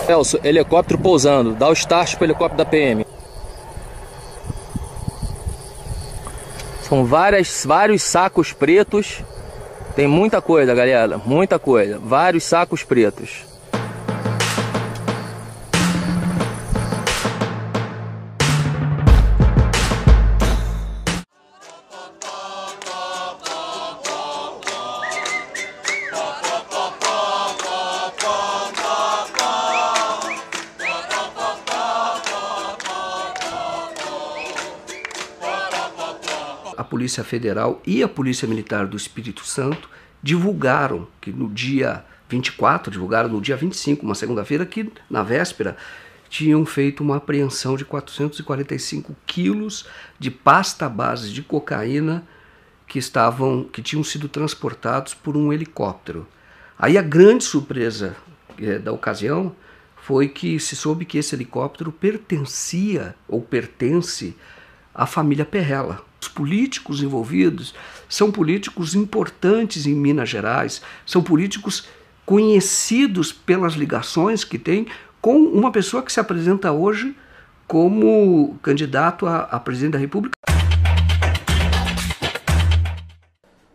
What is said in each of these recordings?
Celso, helicóptero pousando. Dá o start pro helicóptero da PM. São vários sacos pretos. Tem muita coisa, galera. Muita coisa. Vários sacos pretos. A Polícia Federal e a Polícia Militar do Espírito Santo divulgaram que no dia 24, divulgaram no dia 25, uma segunda-feira, que na véspera tinham feito uma apreensão de 445 quilos de pasta base de cocaína que tinham sido transportados por um helicóptero. Aí a grande surpresa da ocasião foi que se soube que esse helicóptero pertencia ou pertence à família Perrella. Os políticos envolvidos são políticos importantes em Minas Gerais, são políticos conhecidos pelas ligações que tem com uma pessoa que se apresenta hoje como candidato a presidente da República.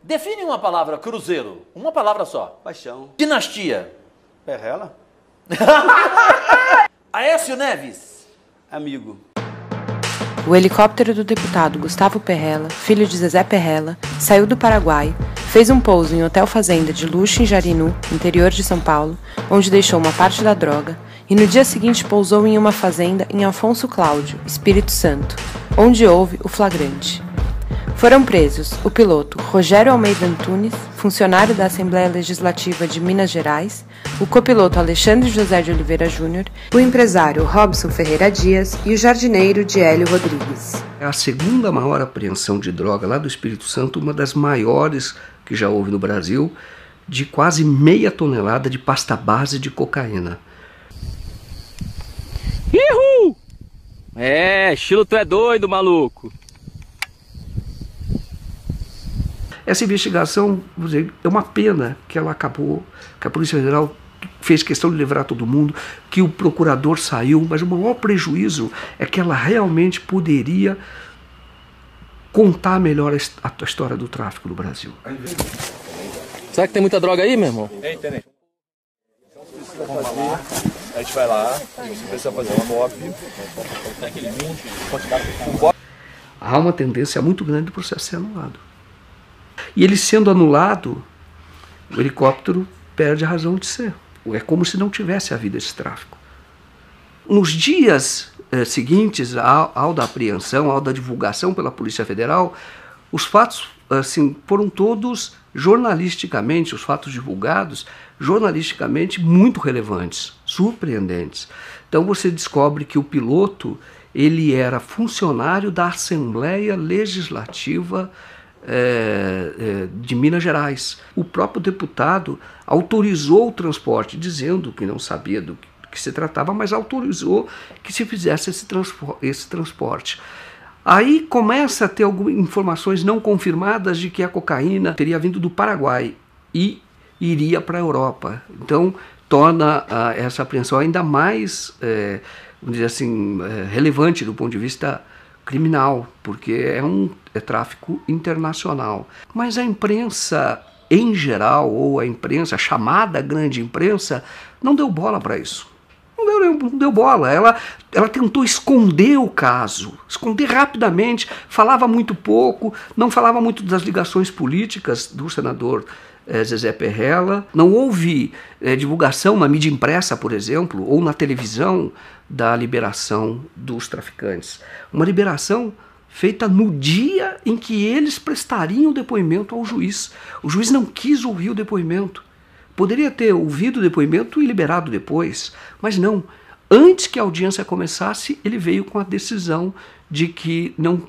Define uma palavra, cruzeiro. Uma palavra só. Paixão. Dinastia. Perrella? Aécio Neves. Amigo. O helicóptero do deputado Gustavo Perrella, filho de Zezé Perrella, saiu do Paraguai, fez um pouso em hotel fazenda de luxo em Jarinu, interior de São Paulo, onde deixou uma parte da droga, e no dia seguinte pousou em uma fazenda em Afonso Cláudio, Espírito Santo, onde houve o flagrante. Foram presos o piloto Rogério Almeida Antunes, funcionário da Assembleia Legislativa de Minas Gerais, o copiloto Alexandre José de Oliveira Júnior, o empresário Robson Ferreira Dias e o jardineiro Diélio Rodrigues. É a segunda maior apreensão de droga lá do Espírito Santo, uma das maiores que já houve no Brasil, de quase meia tonelada de pasta base de cocaína. Ihu! Estilo tu é doido, maluco. Essa investigação, vou dizer, é uma pena que ela acabou, que a Polícia Federal fez questão de livrar todo mundo, que o procurador saiu, mas o maior prejuízo é que ela realmente poderia contar melhor a história do tráfico no Brasil. Será que tem muita droga aí, meu irmão? Tem. A gente vai lá, você precisa fazer uma cópia. Há uma tendência muito grande do processo ser anulado. E ele sendo anulado, o helicóptero perde a razão de ser. É como se não tivesse havido esse tráfico. Nos dias seguintes ao da apreensão, ao da divulgação pela Polícia Federal, os fatos foram todos jornalisticamente, os fatos divulgados, jornalisticamente muito relevantes, surpreendentes. Então você descobre que o piloto ele era funcionário da Assembleia Legislativa de Minas Gerais. O próprio deputado autorizou o transporte, dizendo que não sabia do que se tratava, mas autorizou que se fizesse esse transporte. Aí começa a ter algumas informações não confirmadas de que a cocaína teria vindo do Paraguai e iria para a Europa. Então torna essa apreensão ainda mais, vamos dizer assim, relevante do ponto de vista criminal, porque é tráfico internacional. Mas a imprensa em geral, ou a imprensa, a chamada grande imprensa, não deu bola para isso. Não deu bola. Ela tentou esconder o caso, esconder rapidamente, falava muito pouco, não falava muito das ligações políticas do senador Zezé Perrella. Não houve divulgação na mídia impressa, por exemplo, ou na televisão da liberação dos traficantes. Uma liberação feita no dia em que eles prestariam o depoimento ao juiz. O juiz não quis ouvir o depoimento. Poderia ter ouvido o depoimento e liberado depois, mas não. Antes que a audiência começasse, ele veio com a decisão de que não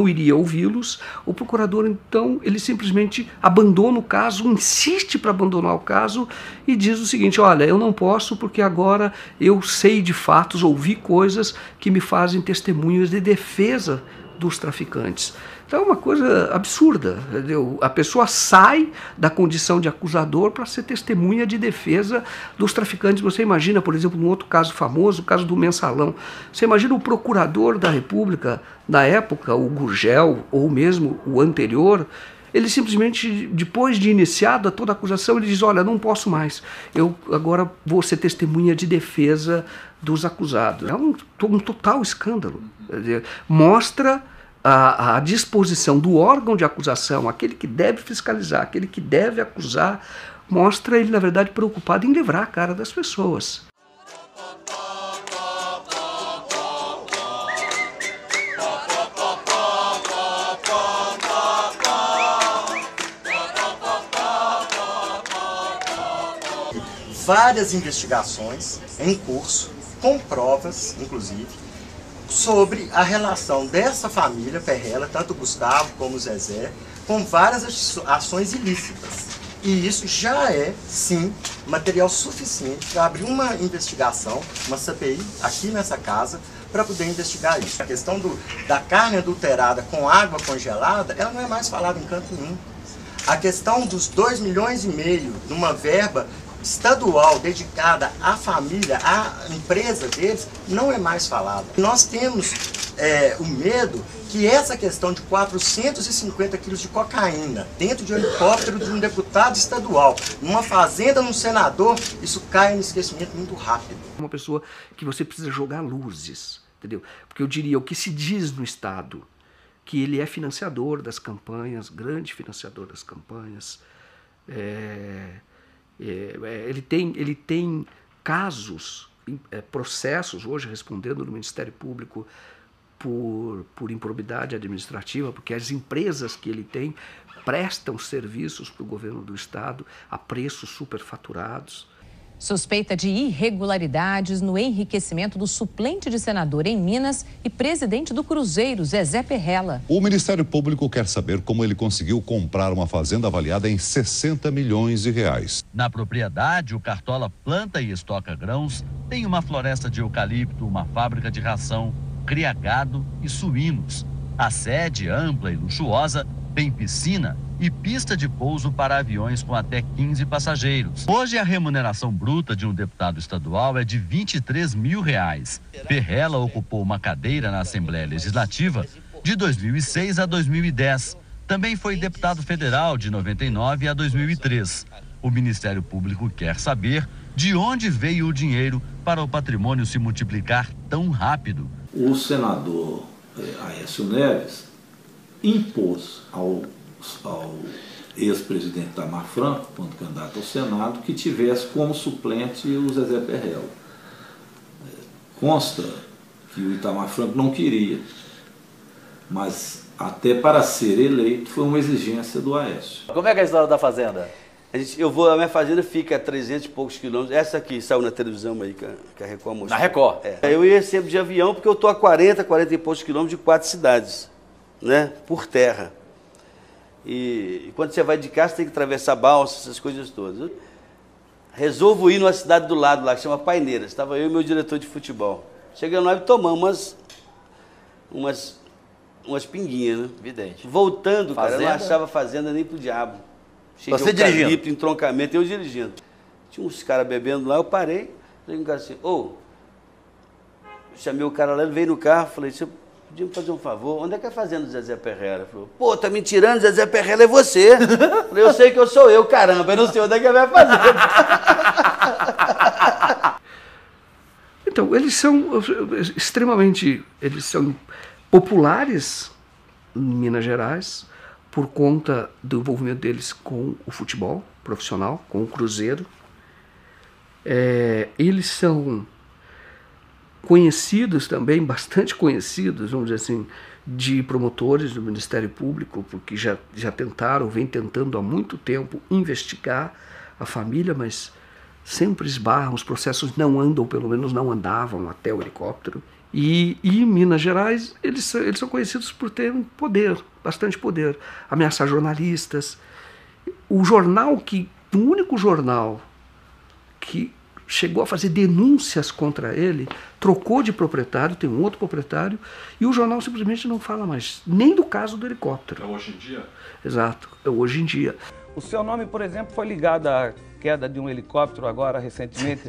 iria ouvi-los. O procurador, então, ele simplesmente abandona o caso, insiste para abandonar o caso e diz o seguinte: olha, eu não posso porque agora eu sei de fatos, ouvi coisas que me fazem testemunhas de defesa dos traficantes. Então é uma coisa absurda, entendeu? A pessoa sai da condição de acusador para ser testemunha de defesa dos traficantes. Você imagina, por exemplo, num outro caso famoso, o caso do Mensalão. Você imagina o procurador da República, na época, o Gurgel, ou mesmo o anterior, ele simplesmente, depois de iniciada toda a acusação, ele diz, olha, não posso mais, eu agora vou ser testemunha de defesa dos acusados. É um total escândalo. Mostra a disposição do órgão de acusação, aquele que deve fiscalizar, aquele que deve acusar, mostra ele, na verdade, preocupado em livrar a cara das pessoas. Várias investigações em curso, com provas, inclusive, sobre a relação dessa família Perrella, tanto o Gustavo como o Zezé, com várias ações ilícitas. E isso já é, sim, material suficiente para abrir uma investigação, uma CPI, aqui nessa casa, para poder investigar isso. A questão da carne adulterada com água congelada, ela não é mais falada em canto nenhum. A questão dos 2,5 milhões numa verba estadual dedicada à família, à empresa deles, não é mais falada. Nós temos o medo que essa questão de 450 quilos de cocaína dentro de um helicóptero de um deputado estadual, numa fazenda, num senador, isso cai no esquecimento muito rápido. Uma pessoa que você precisa jogar luzes, entendeu? Porque eu diria, o que se diz no Estado, que ele é financiador das campanhas, grande financiador das campanhas, ele tem casos, processos hoje respondendo no Ministério Público por improbidade administrativa, porque as empresas que ele tem prestam serviços para o governo do Estado a preços superfaturados. Suspeita de irregularidades no enriquecimento do suplente de senador em Minas e presidente do Cruzeiro, Zezé Perrella. O Ministério Público quer saber como ele conseguiu comprar uma fazenda avaliada em 60 milhões de reais. Na propriedade, o Cartola planta e estoca grãos, tem uma floresta de eucalipto, uma fábrica de ração, cria gado e suínos. A sede, ampla e luxuosa, tem piscina e pista de pouso para aviões com até 15 passageiros. Hoje a remuneração bruta de um deputado estadual é de R$23 mil. Perrella ocupou uma cadeira na Assembleia Legislativa de 2006 a 2010. Também foi deputado federal de 99 a 2003. O Ministério Público quer saber de onde veio o dinheiro para o patrimônio se multiplicar tão rápido. O senador Aécio Neves impôs ao ex-presidente Itamar Franco, quando candidato ao Senado, que tivesse como suplente o Zezé Perrella. Consta que o Itamar Franco não queria, mas até para ser eleito foi uma exigência do Aécio. Como é que é a história da fazenda? A minha fazenda fica a 300 e poucos quilômetros. Essa aqui saiu na televisão aí, que a Record mostrou. Na Record? Eu ia sempre de avião, porque eu estou a 40 e poucos quilômetros de 4 cidades, né, por terra. E quando você vai de carro, você tem que atravessar balsa, essas coisas todas. Resolvo ir numa cidade do lado lá, que chama Paineiras. Estava eu e meu diretor de futebol. Chegando lá e tomamos umas pinguinhas, né? Evidente. Voltando, fazenda? Cara, eu não achava fazenda nem pro diabo. Cheio Você de eucalipto, dirigindo? entroncamento, eu dirigindo. Tinha uns caras bebendo lá, eu parei. Falei com o cara assim, chamei o cara lá, ele veio no carro, falei, você podia me fazer um favor? Onde é que é a fazenda do Zezé Perrella? Ele falou, pô, tá me tirando, Zezé Perrella é você. Falei, eu sei que eu sou eu, caramba, eu não sei onde é que é a minha fazenda. Então, eles são populares em Minas Gerais por conta do envolvimento deles com o futebol profissional, com o Cruzeiro. Eles são conhecidos também, bastante conhecidos, vamos dizer assim, de promotores do Ministério Público, porque já tentaram, vem tentando há muito tempo investigar a família, mas sempre esbarram, os processos não andam, pelo menos não andavam até o helicóptero. E em Minas Gerais, eles são conhecidos por terem poder, bastante poder, ameaçar jornalistas. O único jornal que chegou a fazer denúncias contra ele, trocou de proprietário, tem um outro proprietário, e o jornal simplesmente não fala mais, nem do caso do helicóptero. É hoje em dia? Exato, é hoje em dia. O seu nome, por exemplo, foi ligado à queda de um helicóptero agora, recentemente,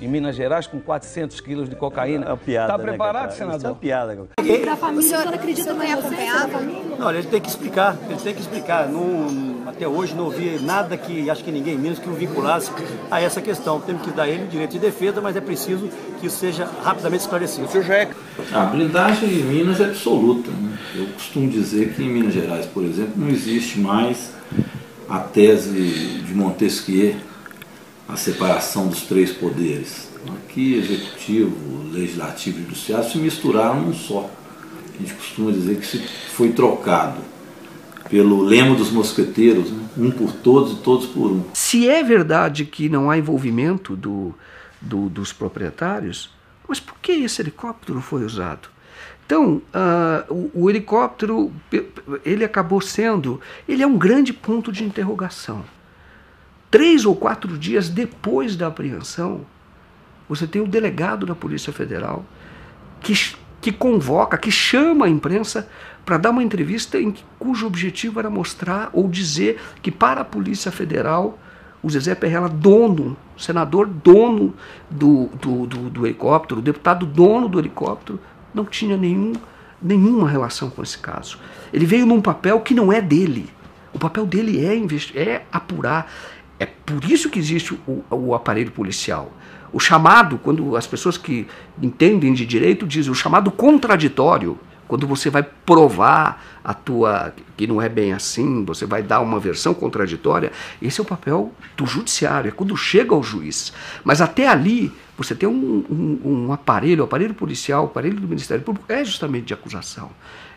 em Minas Gerais, com 400 quilos de cocaína. É uma piada, Está preparado, né, senador? Isso é uma piada. Da família, o senhor acredita que acompanhar a família? Não, ele tem que explicar, até hoje não ouvi nada que, acho que ninguém menos, que o vinculasse a essa questão. Temos que dar ele direito de defesa, mas é preciso que isso seja rapidamente esclarecido. O senhor já é... A blindagem em Minas é absoluta, né? Eu costumo dizer que em Minas Gerais, por exemplo, não existe mais a tese de Montesquieu, a separação dos três poderes. Aqui, executivo, legislativo e judiciário se misturaram num só. A gente costuma dizer que se foi trocado pelo lema dos mosqueteiros, né? Um por todos e todos por um. Se é verdade que não há envolvimento dos proprietários, mas por que esse helicóptero foi usado? Então, o helicóptero, ele acabou sendo, ele é um grande ponto de interrogação. 3 ou 4 dias depois da apreensão, você tem o delegado da Polícia Federal que convoca, que chama a imprensa para dar uma entrevista cujo objetivo era mostrar ou dizer que para a Polícia Federal, o Zezé Perrella, dono, senador dono do helicóptero, o deputado dono do helicóptero, não tinha nenhuma relação com esse caso. Ele veio num papel que não é dele. O papel dele é apurar. É por isso que existe o aparelho policial. O chamado, quando as pessoas que entendem de direito dizem, o chamado contraditório, quando você vai provar que não é bem assim, você vai dar uma versão contraditória, esse é o papel do judiciário, é quando chega ao juiz. Mas até ali, você tem um aparelho, o aparelho policial, o aparelho do Ministério Público, é justamente de acusação.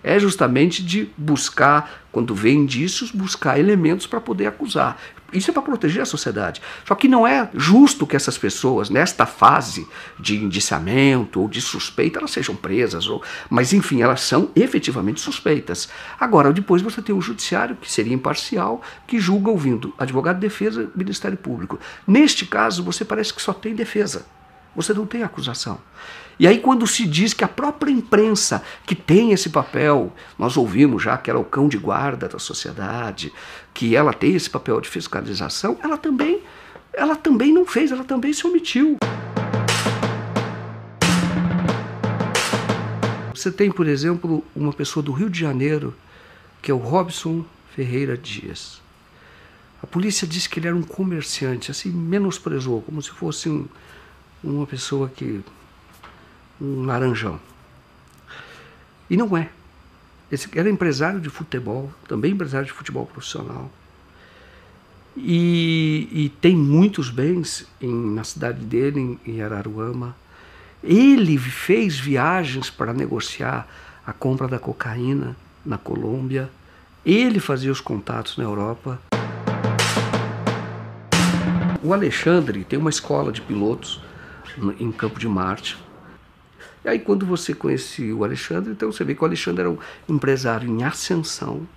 É justamente de buscar, quando vê indícios, buscar elementos para poder acusar. Isso é para proteger a sociedade. Só que não é justo que essas pessoas, nesta fase de indiciamento ou de suspeita, elas sejam presas. Mas, enfim, elas são efetivamente suspeitas. Agora, depois você tem o judiciário, que seria imparcial, que julga ouvindo advogado de defesa e Ministério Público. Neste caso, você parece que só tem defesa. Você não tem acusação. E aí quando se diz que a própria imprensa que tem esse papel, nós ouvimos já que ela é o cão de guarda da sociedade, que ela tem esse papel de fiscalização, ela também não fez, ela também se omitiu. Você tem, por exemplo, uma pessoa do Rio de Janeiro, que é o Robson Ferreira Dias. A polícia disse que ele era um comerciante, assim, menosprezou, como se fosse uma pessoa um laranjão. E não é. Esse era empresário de futebol, também empresário de futebol profissional. E tem muitos bens na cidade dele, em Araruama. Ele fez viagens para negociar a compra da cocaína na Colômbia. Ele fazia os contatos na Europa. O Alexandre tem uma escola de pilotos em Campo de Marte. E aí quando você conhecia o Alexandre, então você vê que o Alexandre era um empresário em ascensão,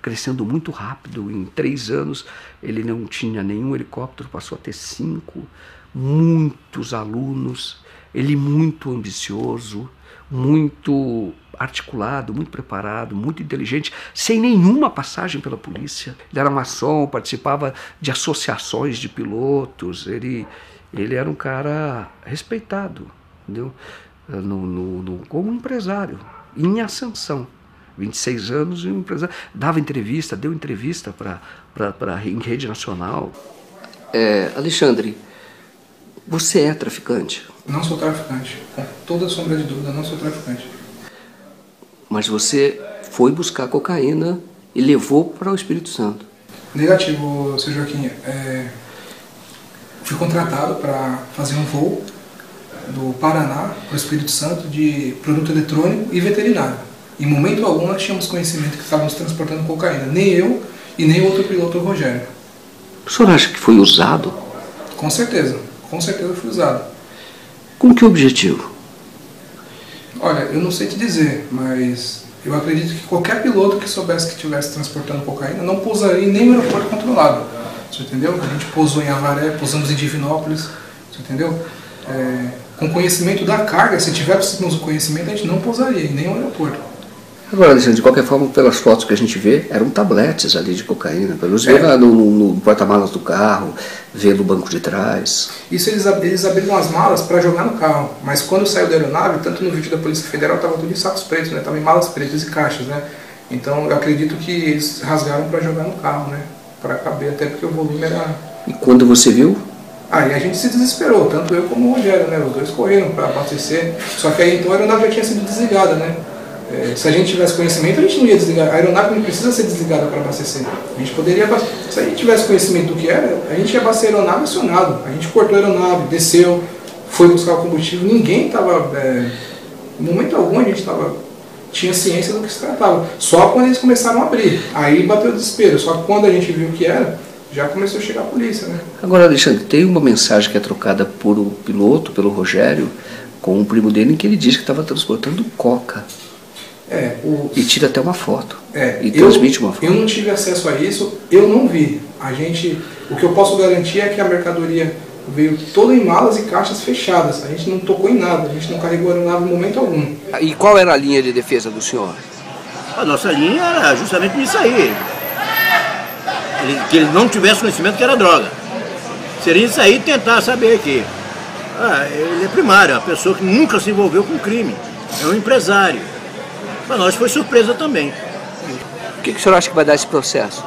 crescendo muito rápido. Em 3 anos ele não tinha nenhum helicóptero, passou a ter 5, muitos alunos, ele muito ambicioso, muito articulado, muito preparado, muito inteligente, sem nenhuma passagem pela polícia. Ele era maçom, participava de associações de pilotos, ele era um cara respeitado, entendeu? Como empresário, em ascensão. 26 anos e um empresário. Deu entrevista em rede nacional. Alexandre, você é traficante? Não sou traficante. Com toda sombra de dúvida, não sou traficante. Mas você foi buscar cocaína e levou para o Espírito Santo? Negativo, seu Joaquim. Fui contratado para fazer um voo do Paraná para o Espírito Santo de produto eletrônico e veterinário. Em momento algum nós tínhamos conhecimento que estávamos transportando cocaína. Nem eu e nem outro piloto, o Rogério. O senhor acha que foi usado? Com certeza foi usado. Com que objetivo? Olha, eu não sei te dizer, mas eu acredito que qualquer piloto que soubesse que estivesse transportando cocaína não pousaria em nenhum aeroporto controlado. Você entendeu? A gente pousou em Avaré, pousamos em Divinópolis. você entendeu? Com conhecimento da carga, se tivéssemos o conhecimento, a gente não pousaria em nenhum aeroporto. Agora, Alexandre, de qualquer forma, pelas fotos que a gente vê, eram tabletes ali de cocaína. Pelos ver no porta-malas do carro, ver no banco de trás. Isso eles abriram as malas para jogar no carro. Mas quando saiu da aeronave, tanto no vídeo da Polícia Federal, estava tudo em sacos pretos, né? Estava em malas pretas e caixas, né? Então eu acredito que eles rasgaram para jogar no carro, né? Para caber, até porque o volume era... E quando você viu? Aí a gente se desesperou, tanto eu como o Rogério, né? Os dois correram para abastecer. Só que aí então a aeronave já tinha sido desligada, né? Se a gente tivesse conhecimento, a gente não ia desligar. A aeronave não precisa ser desligada para abastecer. A gente poderia abastecer. Se a gente tivesse conhecimento do que era, a gente ia abastecer a aeronave acionado. A gente cortou a aeronave, desceu, foi buscar o combustível. Ninguém estava... em momento algum a gente tinha ciência do que se tratava. Só quando eles começaram a abrir. Aí bateu o desespero. Só que quando a gente viu o que era, já começou a chegar a polícia, né? Agora, Alexandre, tem uma mensagem que é trocada por o piloto, pelo Rogério, com o primo dele, em que ele diz que estava transportando coca. E tira até uma foto. E transmite uma foto. Eu não tive acesso a isso, eu não vi. O que eu posso garantir é que a mercadoria veio toda em malas e caixas fechadas. A gente não tocou em nada, a gente não carregou a aeronave em momento algum. E qual era a linha de defesa do senhor? A nossa linha era justamente nisso aí. Que ele não tivesse conhecimento que era droga. Seria isso aí tentar saber que ele é primário, é uma pessoa que nunca se envolveu com crime. É um empresário. Para nós foi surpresa também. O que o senhor acha que vai dar esse processo?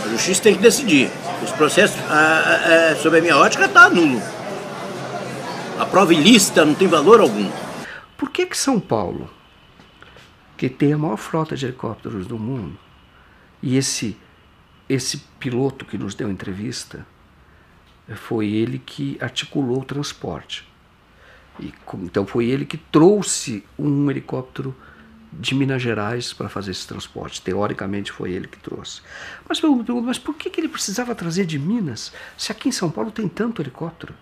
A justiça tem que decidir. Os processos, sob a minha ótica, está nulo. A prova ilícita não tem valor algum. Por que São Paulo, que tem a maior frota de helicópteros do mundo, e esse piloto que nos deu entrevista, foi ele que articulou o transporte? Então foi ele que trouxe um helicóptero de Minas Gerais para fazer esse transporte. Teoricamente foi ele que trouxe. Mas eu me pergunto, mas por que ele precisava trazer de Minas, se aqui em São Paulo tem tanto helicóptero?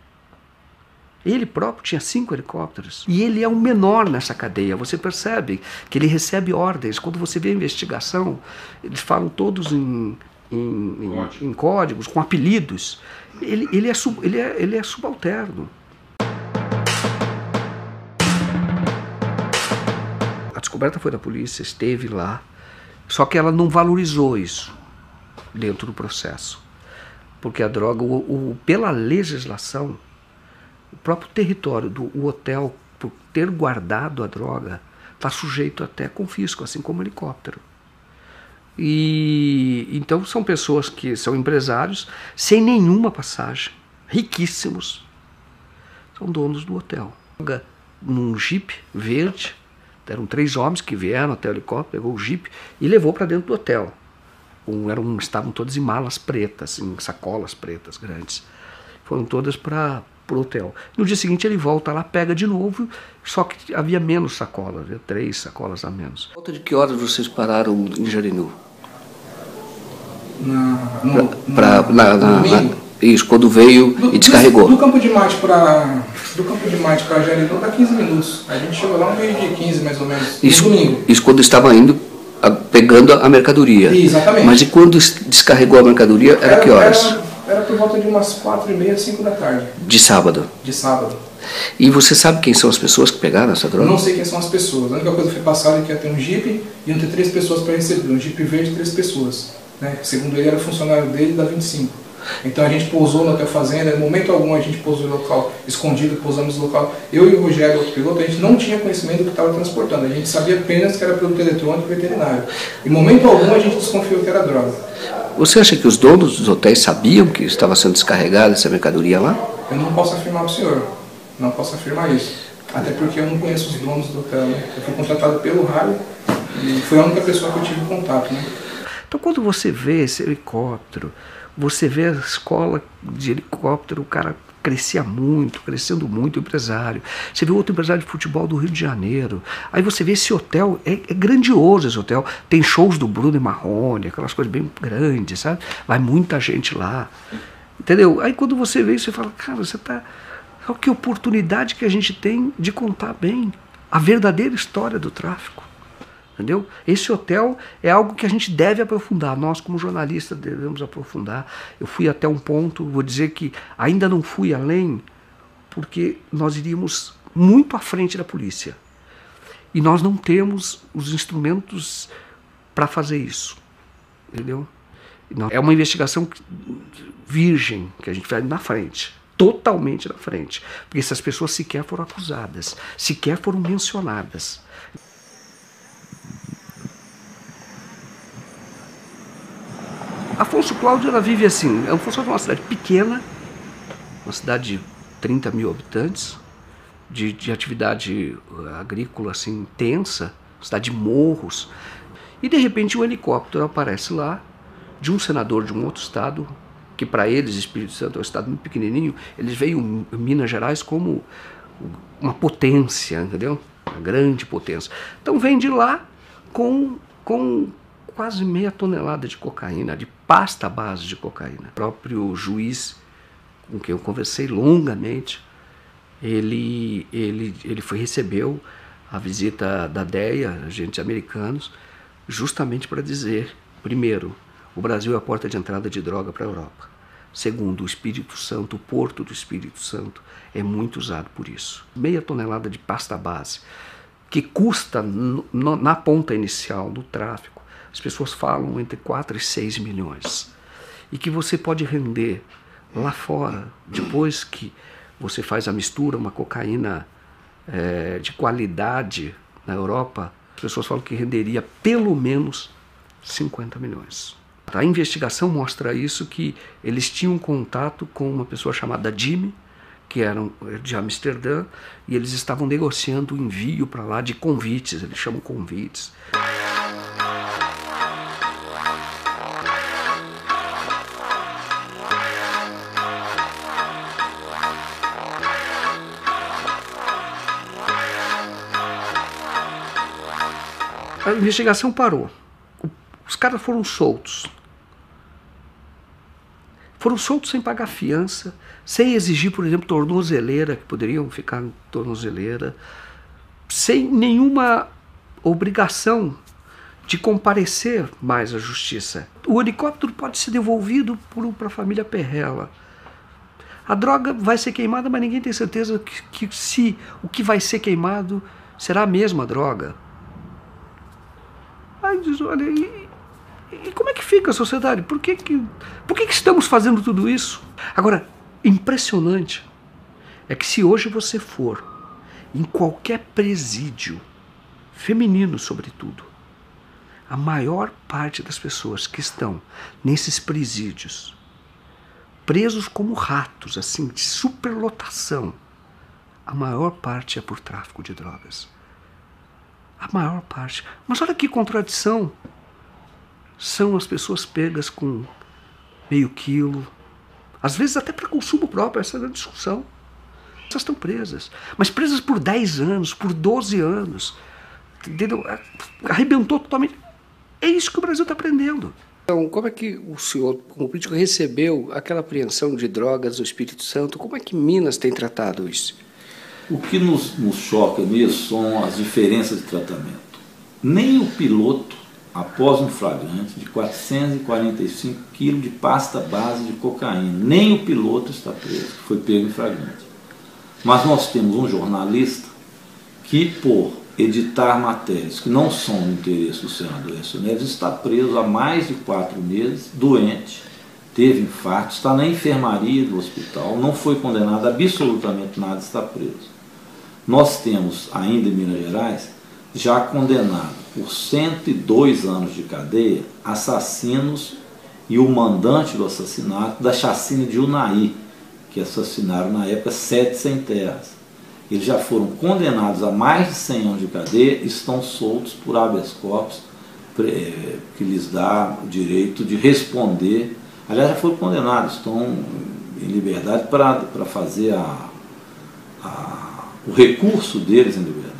Ele próprio tinha 5 helicópteros. E ele é o menor nessa cadeia. Você percebe que ele recebe ordens. Quando você vê a investigação, eles falam todos em códigos, com apelidos. Ele é subalterno. A descoberta foi da polícia, esteve lá, só que ela não valorizou isso dentro do processo. Porque a droga, pela legislação, o próprio território do hotel, por ter guardado a droga, está sujeito até confisco, assim como o helicóptero. E então são pessoas que são empresários, sem nenhuma passagem, riquíssimos, são donos do hotel. Num Jeep verde, eram 3 homens que vieram até o helicóptero, pegou o Jeep e levou para dentro do hotel. Estavam todos em malas pretas, em sacolas pretas grandes. Foram todas para o hotel. No dia seguinte ele volta lá, pega de novo, só que havia menos sacolas, 3 sacolas a menos. Volta de que horas vocês pararam em Jarinu? Isso, quando veio e descarregou. Do Campo de Marte para Jarinu dá 15 minutos. A gente chegou lá no meio de 15 mais ou menos, no domingo. Isso quando estava indo, pegando a mercadoria. Exatamente. Mas e quando descarregou a mercadoria, era que horas? Era por volta de umas 4h30, 5 da tarde. De sábado? De sábado. E você sabe quem são as pessoas que pegaram essa droga? Não sei quem são as pessoas. A única coisa que foi passada é que ia ter um Jeep e iam ter 3 pessoas para receber. Um Jeep verde, 3 pessoas. Né? Segundo ele, era funcionário dele da 25. Então a gente pousou no Hotel Fazenda, em momento algum a gente pousou no local escondido, pousamos no local. Eu e o Rogério, outro piloto, a gente não tinha conhecimento do que estava transportando. A gente sabia apenas que era produto eletrônico e veterinário. Em momento algum a gente desconfiou que era droga. Você acha que os donos dos hotéis sabiam que estava sendo descarregada essa mercadoria lá? Eu não posso afirmar para o senhor. Não posso afirmar isso. Até porque eu não conheço os donos do hotel. Né? Eu fui contratado pelo rádio e foi a única pessoa que eu tive contato. Né? Então quando você vê esse helicóptero, você vê a escola de helicóptero, o cara crescia muito, crescendo muito, o empresário. Você vê outro empresário de futebol do Rio de Janeiro. Aí você vê esse hotel, é grandioso esse hotel. Tem shows do Bruno e Marrone, aquelas coisas bem grandes, sabe? Vai muita gente lá, entendeu? Aí quando você vê isso, você fala, cara, você tá... Olha que oportunidade que a gente tem de contar bem a verdadeira história do tráfico. Entendeu? Esse hotel é algo que a gente deve aprofundar, nós como jornalistas devemos aprofundar. Eu fui até um ponto, vou dizer que ainda não fui além, porque nós iríamos muito à frente da polícia. E nós não temos os instrumentos para fazer isso. Entendeu? É uma investigação virgem que a gente vai na frente, totalmente na frente, porque essas pessoas sequer foram acusadas, sequer foram mencionadas. Afonso Cláudio, ela vive assim, Afonso é uma cidade pequena, uma cidade de 30 mil habitantes, de atividade agrícola assim intensa, cidade de morros, e de repente um helicóptero aparece lá, de um senador de um outro estado, que para eles, Espírito Santo é um estado muito pequenininho, eles veem Minas Gerais como uma potência, entendeu? Uma grande potência. Então vem de lá com quase meia tonelada de cocaína, de pasta à base de cocaína. O próprio juiz com quem eu conversei longamente, ele recebeu a visita da DEA, agentes americanos, justamente para dizer, primeiro, o Brasil é a porta de entrada de droga para a Europa. Segundo, o Espírito Santo, o porto do Espírito Santo, é muito usado por isso. Meia tonelada de pasta base, que custa, na ponta inicial do tráfico, as pessoas falam entre 4 e 6 milhões. E que você pode render lá fora, depois que você faz a mistura, uma cocaína de qualidade na Europa, as pessoas falam que renderia pelo menos 50 milhões. A investigação mostra isso, que eles tinham contato com uma pessoa chamada Jimmy, que era de Amsterdã, e eles estavam negociando o envio para lá de convites, eles chamam convites. A investigação parou. Os caras foram soltos. Foram soltos sem pagar fiança, sem exigir, por exemplo, tornozeleira, que poderiam ficar em tornozeleira, sem nenhuma obrigação de comparecer mais à justiça. O helicóptero pode ser devolvido para a família Perrella. A droga vai ser queimada, mas ninguém tem certeza que se o que vai ser queimado será a mesma droga. Aí diz, olha, e como é que fica a sociedade? Por que estamos fazendo tudo isso? Agora, impressionante é que se hoje você for em qualquer presídio, feminino sobretudo, a maior parte das pessoas que estão nesses presídios, presos como ratos, assim, de superlotação, a maior parte é por tráfico de drogas. A maior parte. Mas olha que contradição. São as pessoas pegas com meio quilo, às vezes até para consumo próprio, essa é a discussão. Essas estão presas, mas presas por 10 anos, por 12 anos. Entendeu? Arrebentou totalmente. É isso que o Brasil está aprendendo. Então, como é que o senhor, como político, recebeu aquela apreensão de drogas no Espírito Santo? Como é que Minas tem tratado isso? O que nos choca nisso são as diferenças de tratamento. Nem o piloto, após um flagrante de 445 quilos de pasta base de cocaína, nem o piloto está preso, que foi pego em flagrante. Mas nós temos um jornalista que, por editar matérias que não são do interesse do senador Aécio Neves, está preso há mais de 4 meses, doente, teve infarto, está na enfermaria do hospital, não foi condenado a absolutamente nada, está preso. Nós temos ainda em Minas Gerais, já condenado por 102 anos de cadeia, assassinos e o mandante do assassinato da chacina de Unai, que assassinaram na época 7 sem-terras. Eles já foram condenados a mais de 100 anos de cadeia e estão soltos por habeas corpus, que lhes dá o direito de responder. Aliás, já foram condenados, estão em liberdade para fazer o recurso deles em liberdade,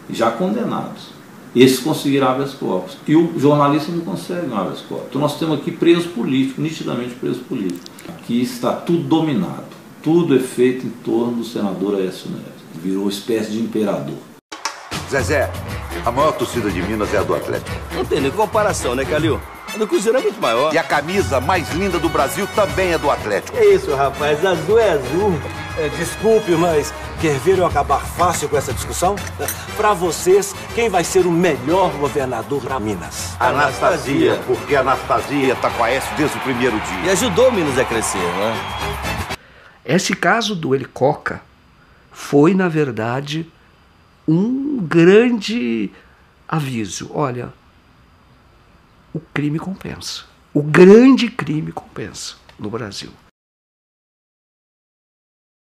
e já condenados. Esses conseguiram habeas corpus. E o jornalista não consegue um habeas corpus. Então nós temos aqui preso político, nitidamente preso político. Aqui está tudo dominado. Tudo é feito em torno do senador Aécio Neves. Virou espécie de imperador. Zezé, a maior torcida de Minas é a do Atlético. Não tem nem comparação, né, Calil? A do Cruzeiro é muito maior. E a camisa mais linda do Brasil também é do Atlético. É isso, rapaz. Azul é azul. Desculpe, mas quer ver eu acabar fácil com essa discussão? Para vocês, quem vai ser o melhor governador para Minas? Anastasia, porque a Anastasia tá com a Aécio desde o primeiro dia. E ajudou Minas a crescer, né? Esse caso do Helicoca foi, na verdade, um grande aviso. Olha, o crime compensa. O grande crime compensa no Brasil.